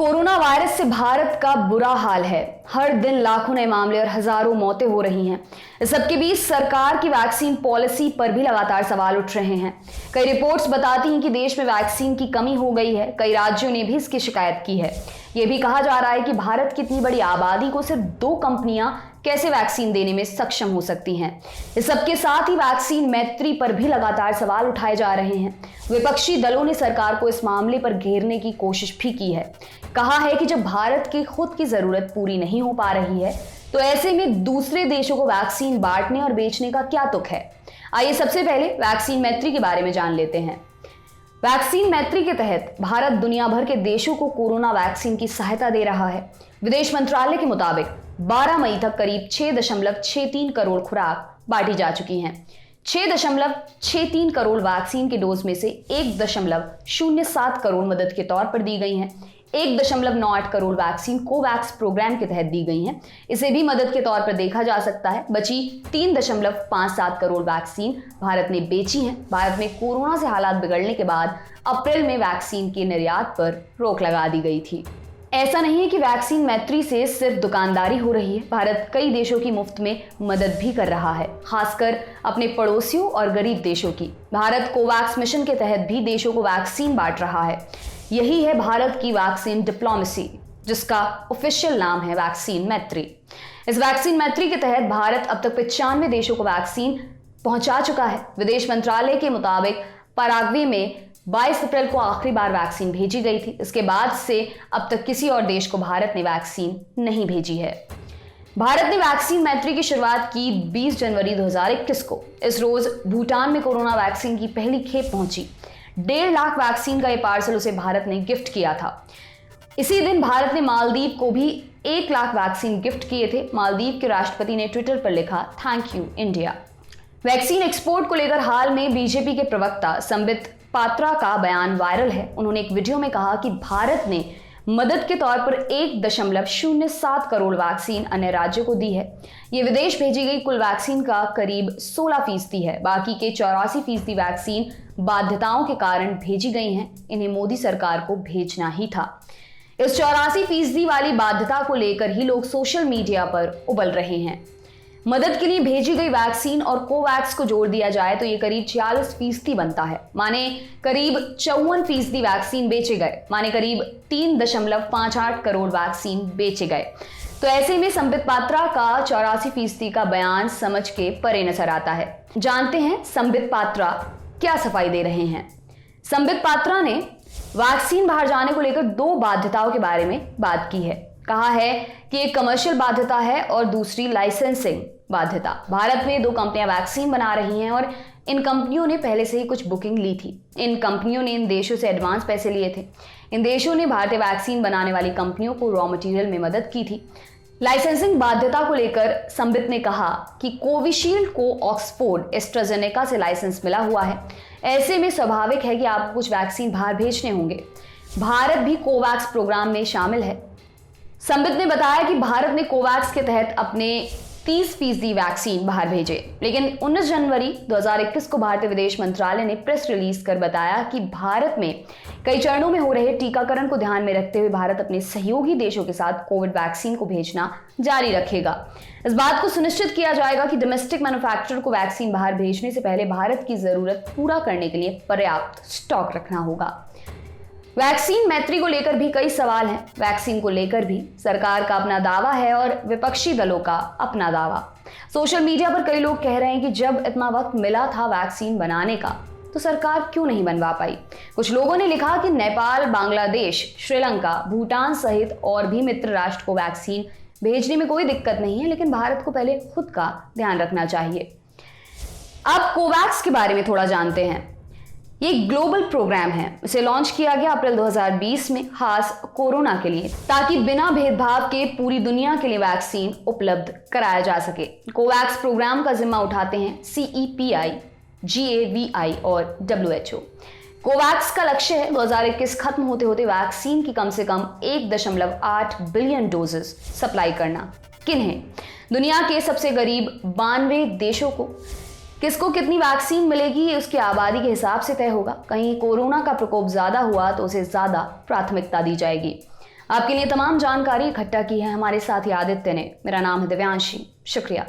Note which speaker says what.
Speaker 1: Corona virus से भारत का बुरा हाल है। हर दिन लाखों नए मामले और हजारों मौतें हो रही हैं। इस सबके बीच सरकार की वैक्सीन पॉलिसी पर भी लगातार सवाल उठ रहे हैं। कई रिपोर्ट्स बताती हैं कि देश में वैक्सीन की कमी हो गई है। कई राज्यों ने भी इसकी शिकायत की है। यह भी कहा जा रहा है कि भारत की इतनी बड़ी आबादी को सिर्फ 2 कंपनियां कैसे वैक्सीन देने में सक्षम हो सकती हैं। इस सबके साथ ही वैक्सीन मैत्री पर भी लगातार सवाल उठाए जा रहे हैं। विपक्षी दलों ने सरकार को इस मामले पर घेरने की कोशिश भी की है। कहा है कि जब भारत की खुद की जरूरत पूरी नहीं हो पा रही है तो ऐसे में दूसरे देशों को वैक्सीन बांटने और बेचने का क्या तुक है। आइए सबसे पहले वैक्सीन मैत्री के बारे में जान लेते हैं। वैक्सीन मैत्री के तहत भारत दुनिया भर के देशों को कोरोना वैक्सीन की सहायता दे रहा है। विदेश मंत्रालय के मुताबिक 12 मई तक करीब 6.63 करोड़ खुराक बांटी जा चुकी हैं। 6.63 करोड़ वैक्सीन के डोज में से 1.07 करोड़ मदद के तौर पर दी गई हैं। 1.98 करोड़ वैक्सीन कोवैक्स प्रोग्राम के तहत दी गई हैं। इसे भी मदद के तौर पर देखा जा सकता है। बची 3.57 करोड़ वैक्सीन भारत ने बेची हैं। भारत में कोरोना से हालात बिगड़ने के बाद अप्रैल में वैक्सीन के निर्यात पर रोक लगा दी गई थी। ऐसा नहीं है कि वैक्सीन मैत्री से सिर्फ दुकानदारी हो रही है। भारत कई देशों की मुफ्त में मदद भी कर रहा है, खासकर अपने पड़ोसियों और गरीब देशों की। भारत कोवैक्स मिशन के तहत भी देशों को वैक्सीन बांट रहा है। यही है भारत की वैक्सीन डिप्लोमेसी, जिसका ऑफिशियल नाम है वैक्सीन मैत्री। इस वैक्सीन मैत्री के तहत भारत अब तक 95 देशों को वैक्सीन पहुंचा चुका है। विदेश मंत्रालय के मुताबिक पैराग्वे में 22 अप्रैल को आखिरी बार वैक्सीन भेजी गई थी। इसके बाद से अब तक किसी और देश को भारत ने वैक्सीन नहीं भेजी है। भारत ने वैक्सीन मैत्री की शुरुआत की 20 जनवरी 2021 को। इस रोज भूटान में कोरोना वैक्सीन की पहली खेप पहुंची। 1.5 लाख वैक्सीन का यह पार्सल उसे भारत ने गिफ्ट किया था। इसी दिन भारत ने मालदीव को भी 1 लाख वैक्सीन गिफ्ट किए थे। मालदीव के राष्ट्रपति ने ट्विटर पर लिखा, thank you India. Vaccine export को लेकर हाल में बीजेपी के प्रवक्ता संबित पात्रा का बयान वायरल है। उन्होंने एक वीडियो में कहा कि भारत ने मदद के तौर पर 1.07 करोड़ वैक्सीन अन्य राज्यों को दी है। ये विदेश भेजी गई कुल वैक्सीन का करीब 16% है। बाकी के 84% वैक्सीन बाध्यताओं के कारण भेजी गई हैं। इन्हें मोदी सरकार को भेजना ही था। इस 84% वाली बाध्यता को लेकर ही लोग सोशल मीडिया पर उबल रहे हैं। मदद के लिए भेजी गई वैक्सीन और कोवैक्स को जोड़ दिया जाए तो ये करीब 46% बनता है। माने करीब 54% वैक्सीन बेचे गए। माने करीब 3.58 करोड़ वैक्सीन बेचे गए। तो ऐसे में संबित पात्रा का 84% का बयान समझ के परे नजर आता है। जानते हैं संबित पात्रा क्या सफाई दे रहे हैं। संबित पात्रा ने वैक्सीन बाहर जाने को लेकर 2 बाध्यताओं के बारे में बात की है। कहा है कि एक कमर्शियल बाध्यता है और दूसरी लाइसेंसिंग बाध्यता। भारत में 2 कंपनियां वैक्सीन बना रही हैं और इन कंपनियों ने पहले से ही कुछ बुकिंग ली थी। इन कंपनियों ने इन देशों से एडवांस पैसे लिए थे। इन देशों ने भारतीय वैक्सीन बनाने वाली कंपनियों को रॉ मटेरियल में मदद की थी। लाइसेंसिंग बाध्यता को लेकर संबित ने कहा कि कोविशील्ड को ऑक्सफोर्ड एस्ट्राजेनेका से लाइसेंस मिला हुआ है। ऐसे में स्वाभाविक है कि आपको कुछ वैक्सीन बाहर भेजने होंगे। भारत भी कोवैक्स प्रोग्राम में शामिल है। संबित ने बताया कि भारत ने कोवैक्स के तहत अपने 30% वैक्सीन बाहर भेजे, लेकिन 19 जनवरी 2021 को भारतीय विदेश मंत्रालय ने प्रेस रिलीज कर बताया कि भारत में कई चरणों में हो रहे टीकाकरण को ध्यान में रखते हुए भारत अपने सहयोगी देशों के साथ कोविड वैक्सीन को भेजना जारी रखेगा। इस बात को सुनिश्चित किया जाएगा कि डोमेस्टिक मैन्युफैक्चरर को वैक्सीन बाहर भेजने से पहले भारत की जरूरत पूरा करने के लिए पर्याप्त स्टॉक रखना होगा। वैक्सीन मैत्री को लेकर भी कई सवाल हैं। वैक्सीन को लेकर भी सरकार का अपना दावा है और विपक्षी दलों का अपना दावा। सोशल मीडिया पर कई लोग कह रहे हैं कि जब इतना वक्त मिला था वैक्सीन बनाने का तो सरकार क्यों नहीं बनवा पाई। कुछ लोगों ने लिखा कि नेपाल, बांग्लादेश, श्रीलंका, भूटान सहित और भी मित्र राष्ट्र को वैक्सीन भेजने में कोई दिक्कत नहीं है, लेकिन भारत को पहले खुद का ध्यान रखना चाहिए। अब कोवैक्स के बारे में थोड़ा जानते हैं। ये ग्लोबल प्रोग्राम है। इसे लॉन्च किया गया अप्रैल 2020 में खास कोरोना के लिए, ताकि बिना भेदभाव के पूरी दुनिया के लिए वैक्सीन उपलब्ध कराया जा सके। कोवैक्स प्रोग्राम का जिम्मा उठाते हैं CEPI, GAVI और WHO। कोवैक्स का लक्ष्य है 2021 खत्म होते होते वैक्सीन की कम से कम 1.8 बिलियन डोजेस सप्लाई करना। किन्हें? दुनिया के सबसे गरीब 92 देशों को। किसको कितनी वैक्सीन मिलेगी ये उसकी आबादी के हिसाब से तय होगा। कहीं कोरोना का प्रकोप ज्यादा हुआ तो उसे ज्यादा प्राथमिकता दी जाएगी। आपके लिए तमाम जानकारी इकट्ठा की है हमारे साथी आदित्य ने। मेरा नाम है दिव्यांशी। शुक्रिया।